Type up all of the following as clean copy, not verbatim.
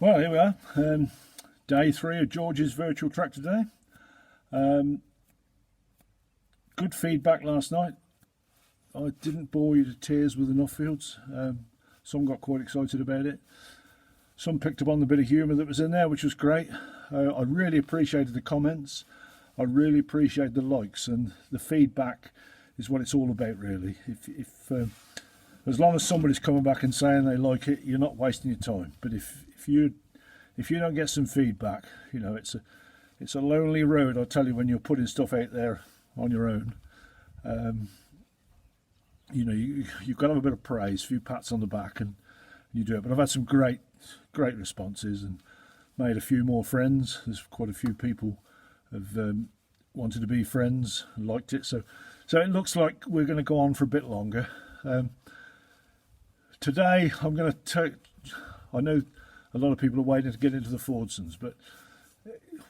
Well, here we are, day 3 of George's virtual tractor day. Good feedback last night. I didn't bore you to tears with enough fields. Some got quite excited about it. Some picked up on the bit of humour that was in there, which was great. I really appreciated the comments. I really appreciate the likes, and the feedback is what it's all about, really. If as long as somebody's coming back and saying they like it, you're not wasting your time. But if you don't get some feedback, you know, it's a lonely road, I tell you, when you're putting stuff out there on your own. You know, you've got to have a bit of praise, a few pats on the back, and you do it. But I've had some great responses and made a few more friends. There's quite a few people have wanted to be friends, liked it. So it looks like we're going to go on for a bit longer. Today I'm going to take, I know a lot of people are waiting to get into the Fordsons, but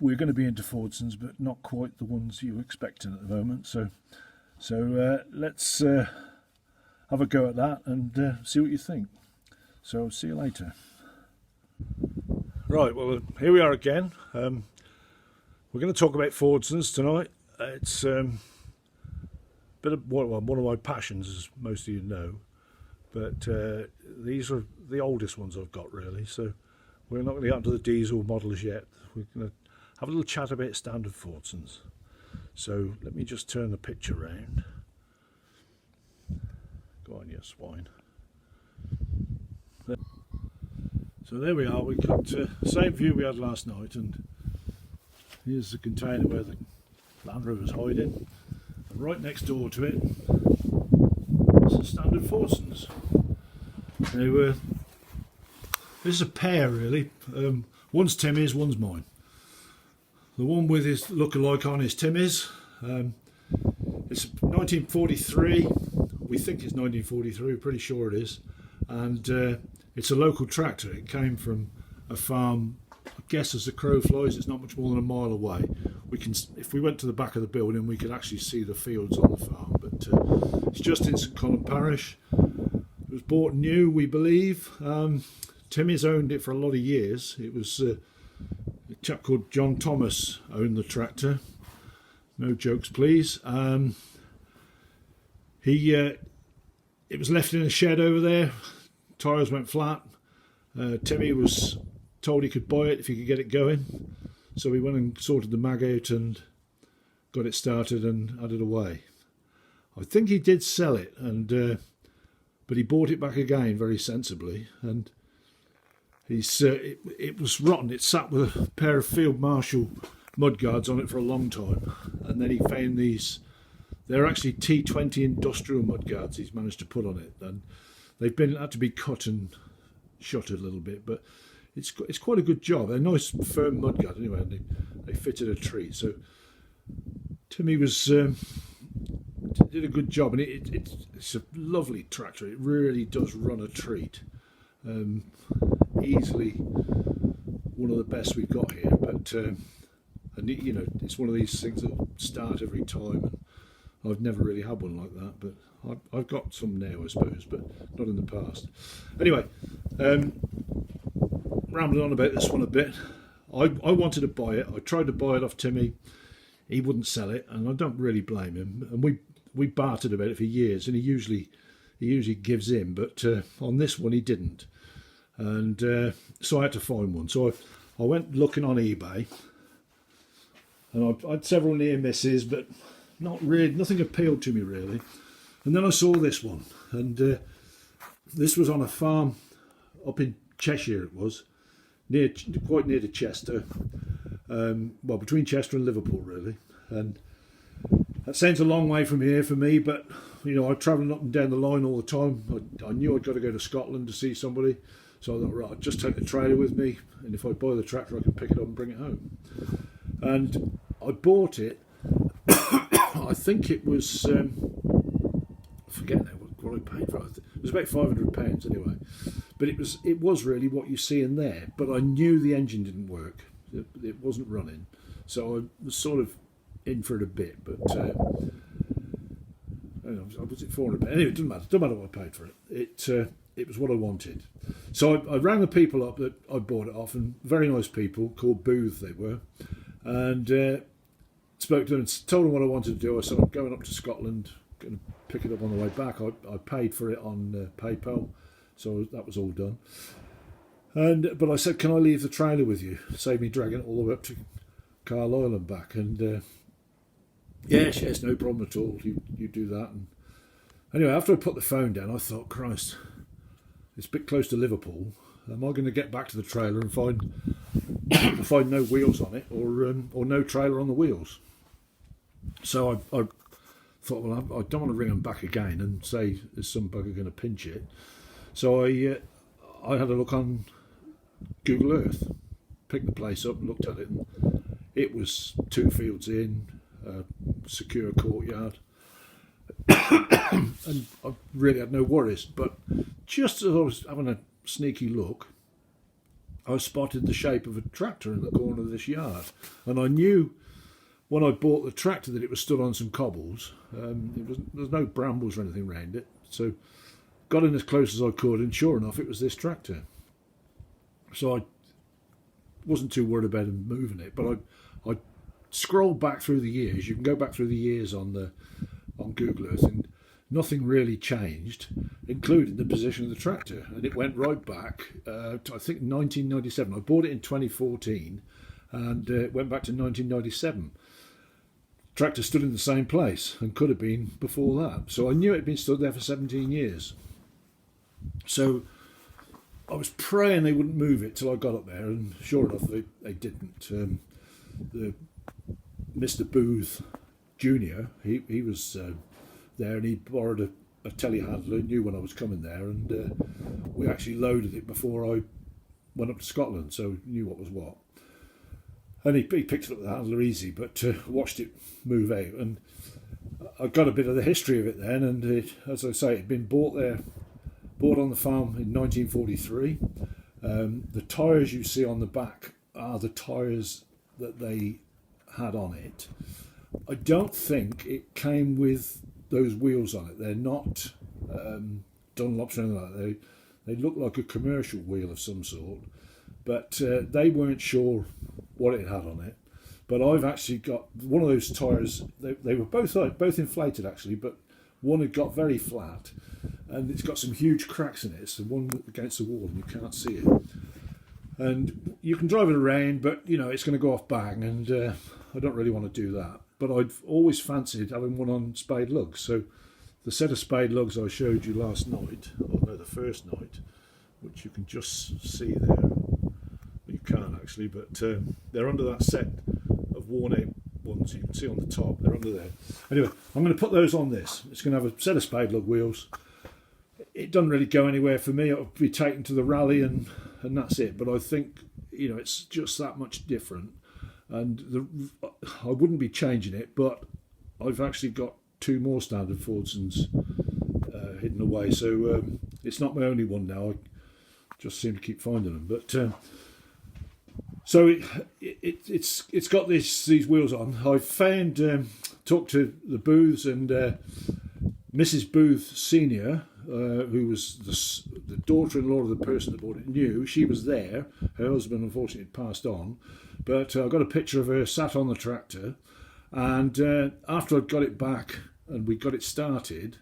we're going to be into Fordsons, but not quite the ones you're expecting at the moment. So let's have a go at that and see what you think. So see you later. Right, well, here we are again. We're going to talk about Fordsons tonight. It's a bit of one of my passions, as most of you know. But these are the oldest ones I've got, really. So we're not going to get onto the diesel models yet. We're going to have a little chat about Standard Fordsons. So let me just turn the picture around. Go on, you swine. So there we are. We've got the same view we had last night, and here's the container where the Land Rover's hiding. And right next door to it, it's the Standard Fordsons. Now, this is a pair, really. One's Timmy's, one's mine. The one with his look-alike on is Timmy's. It's 1943. We think it's 1943. We're pretty sure it is. And it's a local tractor. It came from a farm, I guess as the crow flies, it's not much more than a mile away. We can, if we went to the back of the building, we could actually see the fields on the farm. But it's just in St Colin Parish. It was bought new, we believe. Timmy's owned it for a lot of years. It was a chap called John Thomas owned the tractor. No jokes, please. It was left in a shed over there. Tyres went flat. Timmy was told he could buy it if he could get it going. So we went and sorted the mag out and got it started and had it away. I think he did sell it, but he bought it back again very sensibly. And it was rotten. It sat with a pair of Field Marshal mudguards on it for a long time. And then he found these. They're actually T20 industrial mudguards he's managed to put on it. And they've had to be cut and shuttered a little bit, but it's quite a good job. They're nice firm mudguard anyway, and they fitted a treat. So Timmy did a good job, and it's a lovely tractor. It really does run a treat. Easily one of the best we've got here, but and you know, it's one of these things that start every time. And I've never really had one like that, but I've got some now, I suppose, but not in the past. Anyway, rambling on about this one a bit. I wanted to buy it. I tried to buy it off Timmy. He wouldn't sell it, and I don't really blame him. And we bartered about it for years, and he usually gives in, but on this one he didn't. And so I had to find one. So I went looking on eBay, and I had several near misses, but nothing appealed to me really. And then I saw this one, and this was on a farm up in Cheshire. It was quite near to Chester, well, between Chester and Liverpool really. And that sounds a long way from here for me, but you know, I'm travelling up and down the line all the time. I knew I'd got to go to Scotland to see somebody, so I thought, right, I'd just take the trailer with me, and if I buy the tractor, I can pick it up and bring it home. And I bought it. I think it was. I forget now what I paid for it. It was about £500 anyway, but it was really what you see in there. But I knew the engine didn't work; it wasn't running, so I was sort of in for it a bit. But I don't know, was it £400? Anyway, it doesn't matter. Doesn't matter what I paid for it. it was what I wanted. So I rang the people up that I bought it off, and very nice people, called Booth they were, and spoke to them and told them what I wanted to do. I said I'm going up to Scotland, going to pick it up on the way back. I paid for it on PayPal, so that was all done. But I said, can I leave the trailer with you? Save me dragging it all the way up to Carlisle and back. And yes, no problem at all. You do that. And anyway, after I put the phone down, I thought, Christ, it's a bit close to Liverpool. Am I going to get back to the trailer and find no wheels on it, or no trailer on the wheels? So I thought, well, I don't want to ring them back again and say, is some bugger going to pinch it? So I had a look on Google Earth, picked the place up and looked at it, and it was 2 fields in, a secure courtyard, and I really had no worries. But just as I was having a sneaky look, I spotted the shape of a tractor in the corner of this yard, and I knew when I bought the tractor that it was stood on some cobbles. There's no brambles or anything around it, so got in as close as I could, and sure enough, it was this tractor. So I wasn't too worried about him moving it, but I scrolled back through the years. You can go back through the years on Google Earth, and nothing really changed, including the position of the tractor. And it went right back to, I think, 1997. I bought it in 2014, and it went back to 1997. Tractor stood in the same place and could have been before that. So I knew it had been stood there for 17 years. So I was praying they wouldn't move it till I got up there, and sure enough, they didn't. The Mr. Booth Jr., he was there, and he borrowed a telehandler, knew when I was coming there, and we actually loaded it before I went up to Scotland, so knew what was what. And he picked it up with the handler easy, but watched it move out, and I got a bit of the history of it then, and as I say, it had been bought on the farm in 1943. The tyres you see on the back are the tyres that they had on it. I don't think it came with those wheels on it. They're not Dunlops or anything like that. They look like a commercial wheel of some sort, but they weren't sure what it had on it. But I've actually got one of those tyres. They were both inflated actually, but one had got very flat, and it's got some huge cracks in it. It's the one against the wall, and you can't see it. And you can drive it around, but it's going to go off bang, and I don't really want to do that. But I've always fancied having one on spade lugs. So the set of spade lugs I showed you last night, or no, the first night, which you can just see there. You can't actually, but they're under that set of worn out ones you can see on the top. They're under there. Anyway, I'm going to put those on this. It's going to have a set of spade lug wheels. It doesn't really go anywhere for me. It'll be taken to the rally, and that's it. But I think it's just that much different, and I wouldn't be changing it. But I've actually got 2 more Standard Fordsons hidden away, so it's not my only one now. I just seem to keep finding them. But so it's got these wheels on. I found talked to the Booths, and Mrs. Booth Senior, who was the daughter-in-law of the person that bought it, knew. She was there. Her husband unfortunately had passed on, but I got a picture of her sat on the tractor, and after I'd got it back and we got it started,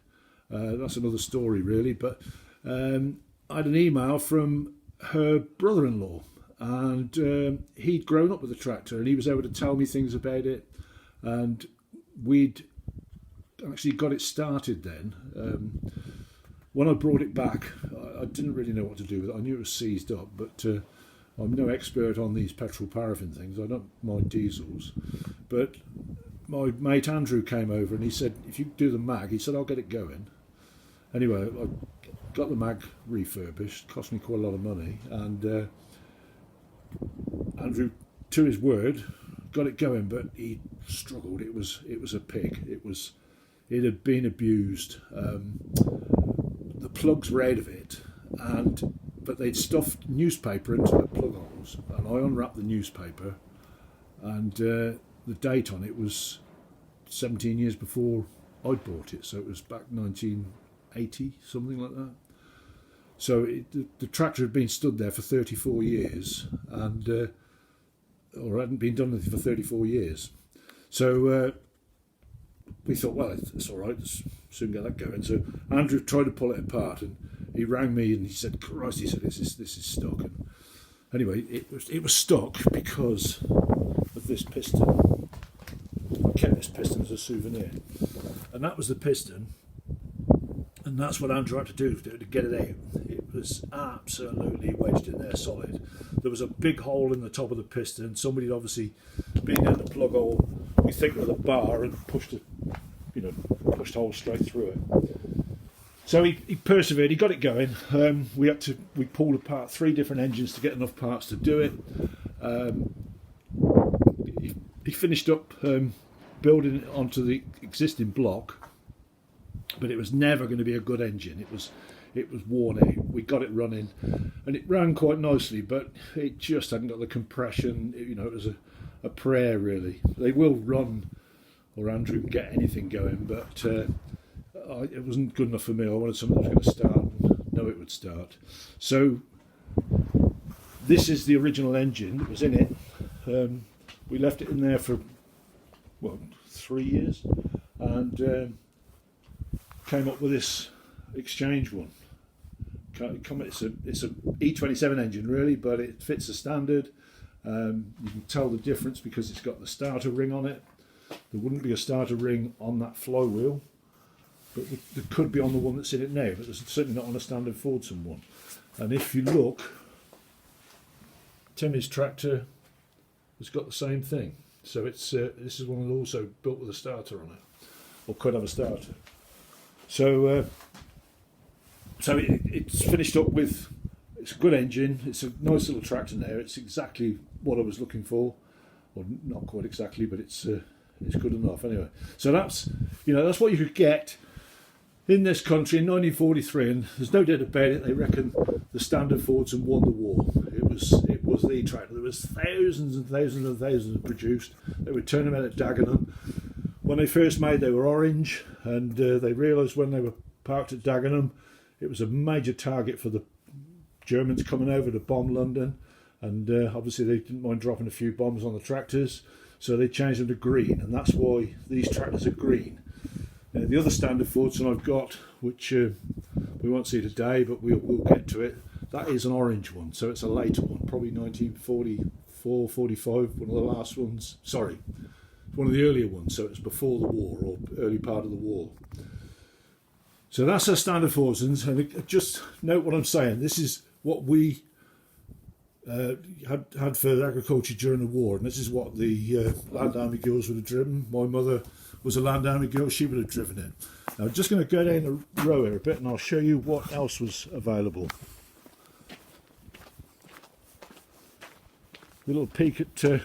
that's another story really, but I had an email from her brother-in-law, and he'd grown up with the tractor, and he was able to tell me things about it, and we'd actually got it started then. When I brought it back, I didn't really know what to do with it. I knew it was seized up, but I'm no expert on these petrol paraffin things. I don't mind diesels. But my mate Andrew came over, and he said, if you do the mag, he said, I'll get it going. Anyway, I got the mag refurbished. Cost me quite a lot of money, and Andrew, to his word, got it going, but he struggled. It was a pig. It had been abused. The plugs were out of it, but they'd stuffed newspaper into the plug holes, and I unwrapped the newspaper, and the date on it was 17 years before I bought it, so it was back 1980, something like that. So the tractor had been stood there for 34 years, and or hadn't been done anything for 34 years. So we thought, well, it's all right, let's soon get that going. So Andrew tried to pull it apart, and he rang me and he said, Christ, he said, this is stuck. And anyway, it was stuck because of this piston. I kept this piston as a souvenir, and that was the piston, and that's what Andrew had to do to get it out. It was absolutely wedged in there solid. There was a big hole in the top of the piston. Somebody had obviously been down the plug hole, we think, with a bar and pushed holes straight through it. So he persevered. He got it going. We pulled apart 3 different engines to get enough parts to do it. He finished up building it onto the existing block, but it was never going to be a good engine. It was worn out. We got it running, and it ran quite nicely, but it just hadn't got the compression. It was a prayer, really. They will run, or Andrew can get anything going, but it wasn't good enough for me. I wanted something that was going to start and know it would start. So this is the original engine that was in it. We left it in there for 3 years, and came up with this exchange one. It's a E27 engine, really, but it fits the standard. You can tell the difference because it's got the starter ring on it. There wouldn't be a starter ring on that flywheel, but there could be on the one that's in it now, but there's certainly not on a Standard Fordson one. And if you look, Timmy's tractor has got the same thing. So this is one that's also built with a starter on it, or could have a starter. So it's finished up with, it's a good engine, it's a nice little tractor now, it's exactly what I was looking for, or not quite exactly, but it's good enough anyway. So that's what you could get in this country in 1943, and there's no doubt about it. They reckon the Standard Fordson won the war. It was the tractor. There was thousands and thousands and thousands produced. They would turn them out at Dagenham. When they first made, they were orange, and they realised when they were parked at Dagenham, it was a major target for the Germans coming over to bomb London, and obviously they didn't mind dropping a few bombs on the tractors, so they changed them to green, and that's why these tractors are green. The other Standard Fordson I've got, which we won't see today, but we'll get to it, that is an orange one, so it's a later one, probably 1944, 45, one of the last ones. Sorry, one of the earlier ones, so it's before the war, or early part of the war. So that's our Standard Fordsons, and just note what I'm saying. This is what we had for agriculture during the war, and this is what the Land Army girls would have driven. My mother was a Land Army girl, she would have driven it. Now I'm just going to go down the row here a bit, and I'll show you what else was available. A little peek at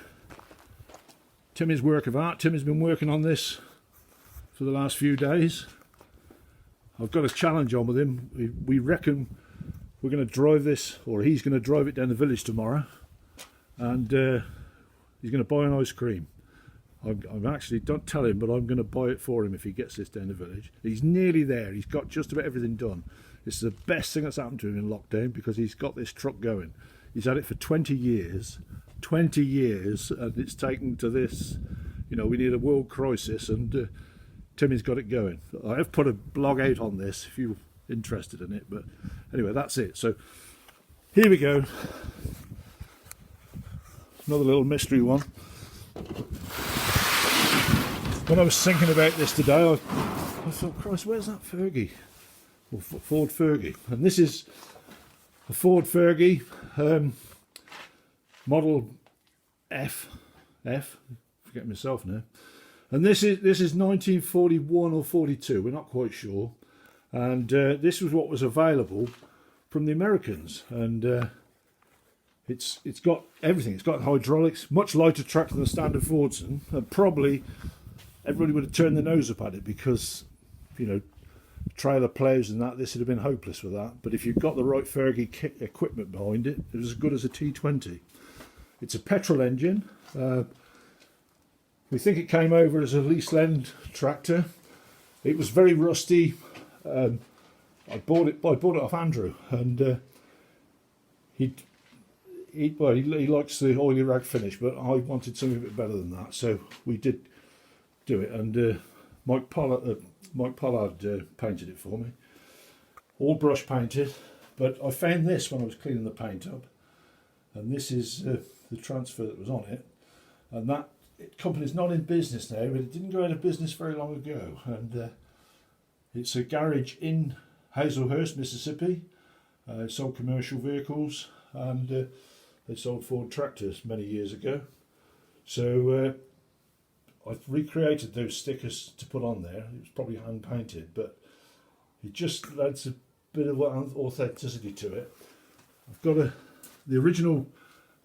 Timmy's work of art. Timmy's been working on this for the last few days. I've got a challenge on with him. We reckon we're going to drive this, or he's going to drive it down the village tomorrow, and he's going to buy an ice cream. I'm actually, don't tell him, but I'm going to buy it for him if he gets this down the village. He's nearly there. He's got just about everything done. It's the best thing that's happened to him in lockdown, because he's got this truck going. He's had it for 20 years, and it's taken to this. We need a world crisis, and Timmy's got it going. I have put a blog out on this if you're interested in it, but anyway, that's it. So here we go. Another little mystery one. When I was thinking about this today, I thought, Christ, where's that Fergie? Or Ford Fergie. And this is a Ford Fergie, model F, forget myself now. And this is 1941 or 42, we're not quite sure. And this was what was available from the Americans. And it's got everything. It's got hydraulics, much lighter tractor than the Standard Fordson. And probably everybody would have turned their nose up at it because, trailer plows and that, this would have been hopeless with that. But if you've got the right Fergie equipment behind it, it was as good as a T20. It's a petrol engine. We think it came over as a lease lend tractor. It was very rusty. I bought it off Andrew, and he likes the oily rag finish, but I wanted something a bit better than that, so we did do it. And Mike Pollard painted it for me, all brush painted. But I found this when I was cleaning the paint up, and this is the transfer that was on it. And that company's not in business now, but it didn't go out of business very long ago. And it's a garage in Hazelhurst, Mississippi. It sold commercial vehicles, and they sold Ford tractors many years ago. So I've recreated those stickers to put on there. It was probably hand painted, but it just adds a bit of authenticity to it. I've got the original,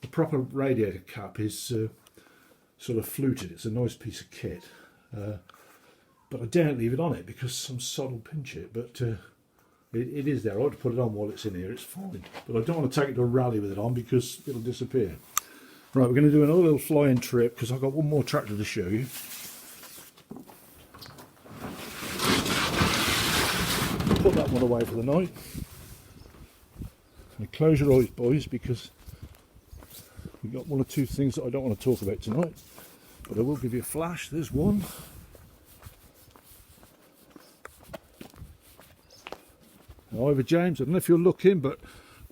the proper radiator cap is sort of fluted. It's a nice piece of kit, but I daren't leave it on it because some sod will pinch it. But it is there. I ought to put it on while it's in here. It's fine, but I don't want to take it to a rally with it on because it'll disappear. Right, we're going to do another little flying trip because I've got one more tractor to show you. Put that one away for the night. And close your eyes, boys, because we've got one or two things that I don't want to talk about tonight, but I will give you a flash. There's one. Ivor James, I don't know if you're looking, but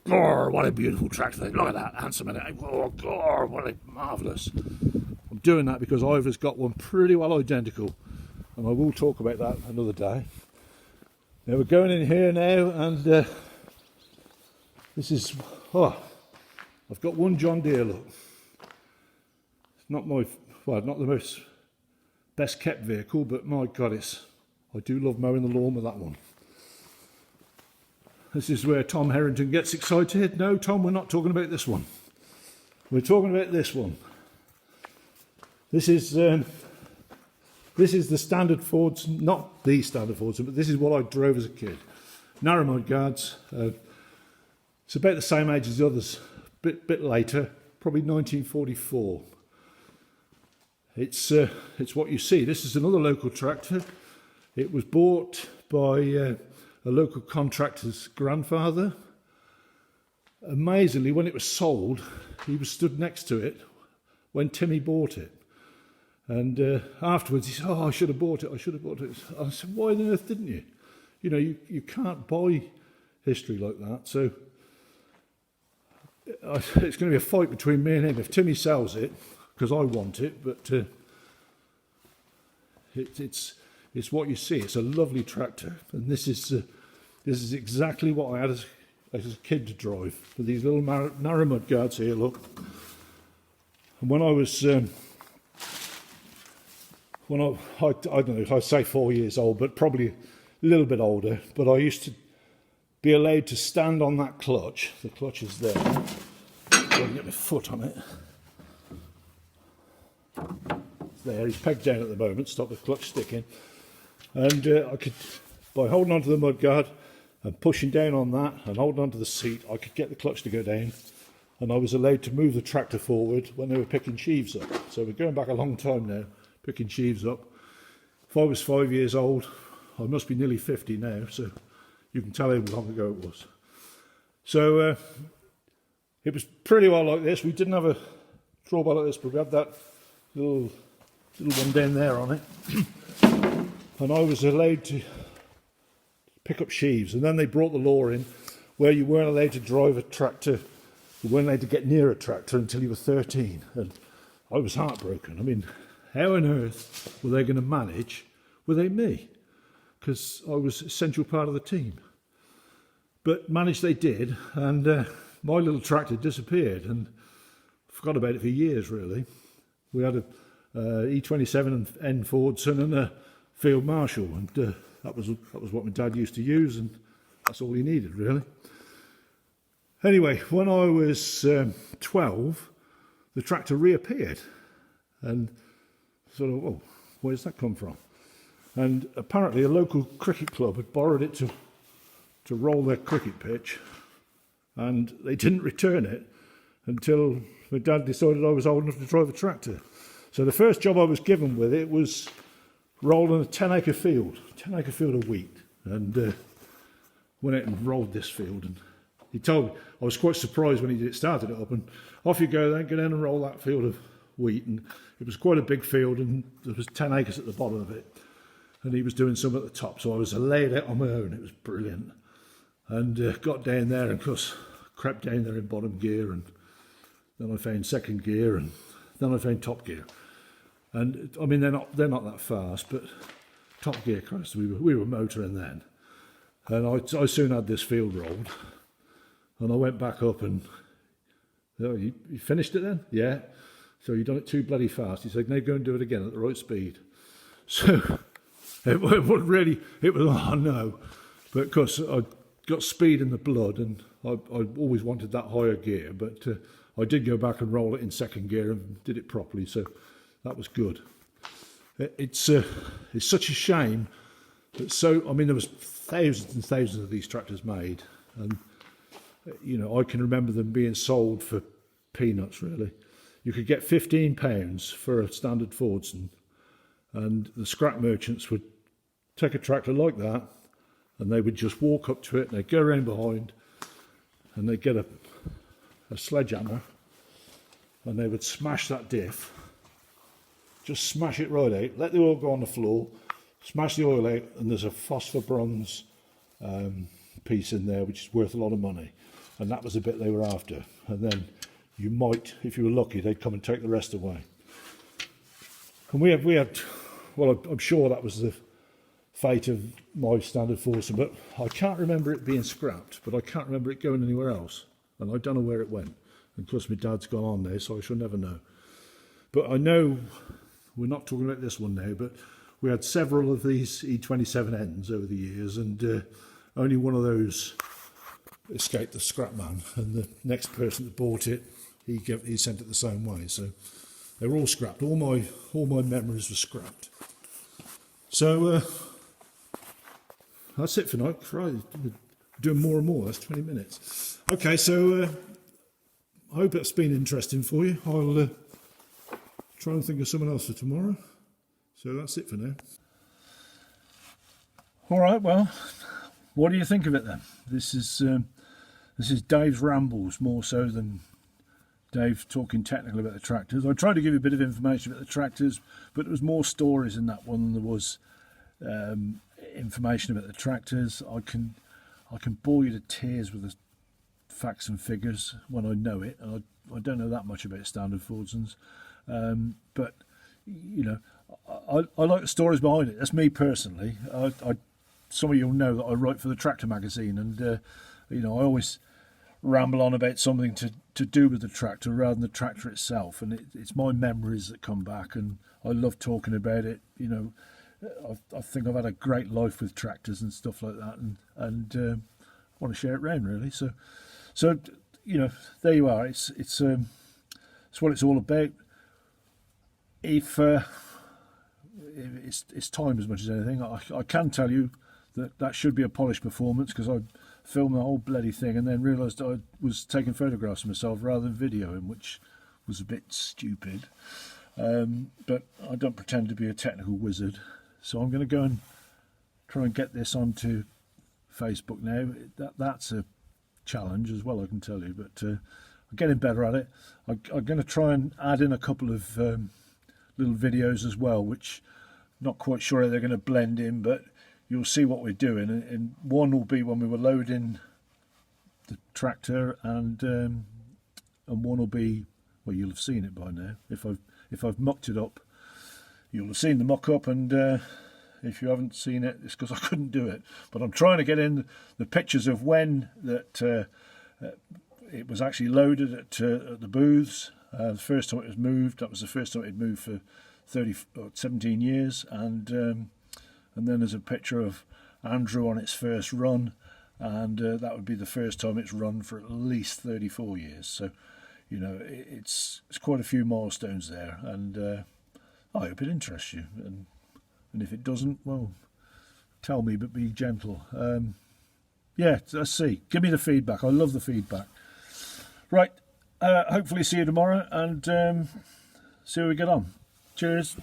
God, what a beautiful tractor. Look at that, handsome, isn't it? Oh God, what a marvellous. I'm doing that because Ivor's got one pretty well identical, and I will talk about that another day. Now we're going in here now, and this is, I've got one John Deere, look. It's not not the most best kept vehicle, but my God, I do love mowing the lawn with that one. This is where Tom Harrington gets excited. No, Tom, we're not talking about this one. We're talking about this one. This is the Standard Fordson, not the Standard Fordson, but this is what I drove as a kid. Narrow mud guards. It's about the same age as the others, bit later, probably 1944. It's what you see. This is another local tractor. It was bought by a local contractor's grandfather. Amazingly, when it was sold, he was stood next to it when Timmy bought it. And afterwards he said, "Oh, I should have bought it, I should have bought it." I said, "Why on earth didn't you? You know, you can't buy history like that." So it's going to be a fight between me and him. If Timmy sells it, because I want it, but it's what you see. It's a lovely tractor, and this is exactly what I had as a kid to drive, with these little narrow mud guards here, look. And when I was I don't know, I'd say 4 years old, but probably a little bit older, but I used to be allowed to stand on that clutch. The clutch is there. So I can get my foot on it. It's there, he's pegged down at the moment, stop the clutch sticking. And I could, by holding onto the mudguard and pushing down on that and holding onto the seat, I could get the clutch to go down, and I was allowed to move the tractor forward when they were picking sheaves up. So we're going back a long time now, picking sheaves up. If I was 5 years old, I must be nearly 50 now, so you can tell how long ago it was. So it was pretty well like this. We didn't have a drawbar like this, but we had that little one down there on it. And I was allowed to pick up sheaves, and then they brought the law in where you weren't allowed to drive a tractor, you weren't allowed to get near a tractor until you were 13, and I was heartbroken. I mean, how on earth were they going to manage without me? Because I was an essential part of the team. But manage they did, and my little tractor disappeared, and I forgot about it for years, really. We had a E27 N Fordson and a Field Marshal, and that was what my dad used to use, and that's all he needed, really. Anyway, when I was 12, the tractor reappeared, and sort of, oh, where's that come from? And apparently a local cricket club had borrowed it to roll their cricket pitch, and they didn't return it until my dad decided I was old enough to drive a tractor. So the first job I was given with it was rolling a 10-acre field of wheat, and went out and rolled this field, and he told me, I was quite surprised when he started it up, and off you go then, go down and roll that field of wheat. And it was quite a big field, and there was 10 acres at the bottom of it, and he was doing some at the top, so I was laid out on my own. It was brilliant. And got down there, and of course crept down there in bottom gear, and then I found second gear, and then I found top gear. And I mean, they're not that fast, but top gear, Christ, we were motoring then. And I soon had this field rolled, and I went back up and, oh, you finished it then? Yeah. So you done it too bloody fast. He said, now go and do it again at the right speed. So it was, oh no. But of course, I got speed in the blood, and I always wanted that higher gear, but I did go back and roll it in second gear and did it properly, so that was good. It's such a shame that I mean, there was thousands and thousands of these tractors made, and you know, I can remember them being sold for peanuts, really. You could get £15 for a Standard Fordson, and the scrap merchants would take a tractor like that, and they would just walk up to it, and they'd go around behind, and they'd get a sledgehammer, and they would smash that diff, just smash it right out, let the oil go on the floor, smash the oil out, and there's a phosphor bronze piece in there which is worth a lot of money, and that was the bit they were after. And then you might, if you were lucky, they'd come and take the rest away. And we had, well, I'm sure that was the fate of my Standard Fordson, but I can't remember it being scrapped, but I can't remember it going anywhere else, and I don't know where it went. And of course my dad's gone on there, so I shall never know. But I know, we're not talking about this one now, but we had several of these E27Ns over the years, and only one of those escaped the scrap man, and the next person that bought it, he sent it the same way. So they were all scrapped. All my memories were scrapped. So that's it for now. We're doing more and more. That's 20 minutes. Okay, so I hope that's been interesting for you. I'll try and think of someone else for tomorrow. So that's it for now. All right, well, what do you think of it then? This is Dave's rambles, more so than Dave talking technical about the tractors. I tried to give you a bit of information about the tractors, but there was more stories in that one than there was information about the tractors. I can bore you to tears with the facts and figures when I know it, and I don't know that much about Standard Fordsons, but you know, I like the stories behind it. That's me personally. Some of you'll know that I write for the Tractor magazine, and you know, I always ramble on about something to do with the tractor rather than the tractor itself, and it's my memories that come back, and I love talking about it. You know, I think I've had a great life with tractors and stuff like that, and I want to share it around, really. So you know, there you are. It's what it's all about. If it's time as much as anything, I can tell you that should be a polished performance, because I filmed the whole bloody thing and then realised I was taking photographs of myself rather than videoing, which was a bit stupid. But I don't pretend to be a technical wizard, so I'm going to go and try and get this onto Facebook now. That's a challenge as well, I can tell you, but I'm getting better at it. I'm going to try and add in a couple of little videos as well, which I'm not quite sure how they're going to blend in, but you'll see what we're doing. And one will be when we were loading the tractor, and one will be, well, you'll have seen it by now. If I've mucked it up, you'll have seen the muck up, and if you haven't seen it, it's because I couldn't do it. But I'm trying to get in the pictures of when that it was actually loaded at the booths. The first time it was moved, that was the first time it had moved for 17 years, and then there's a picture of Andrew on its first run, and that would be the first time it's run for at least 34 years. So, you know, it's quite a few milestones there, and I hope it interests you. And if it doesn't, well, tell me, but be gentle. Yeah, let's see. Give me the feedback. I love the feedback. Right. Hopefully see you tomorrow, and see how we get on. Cheers.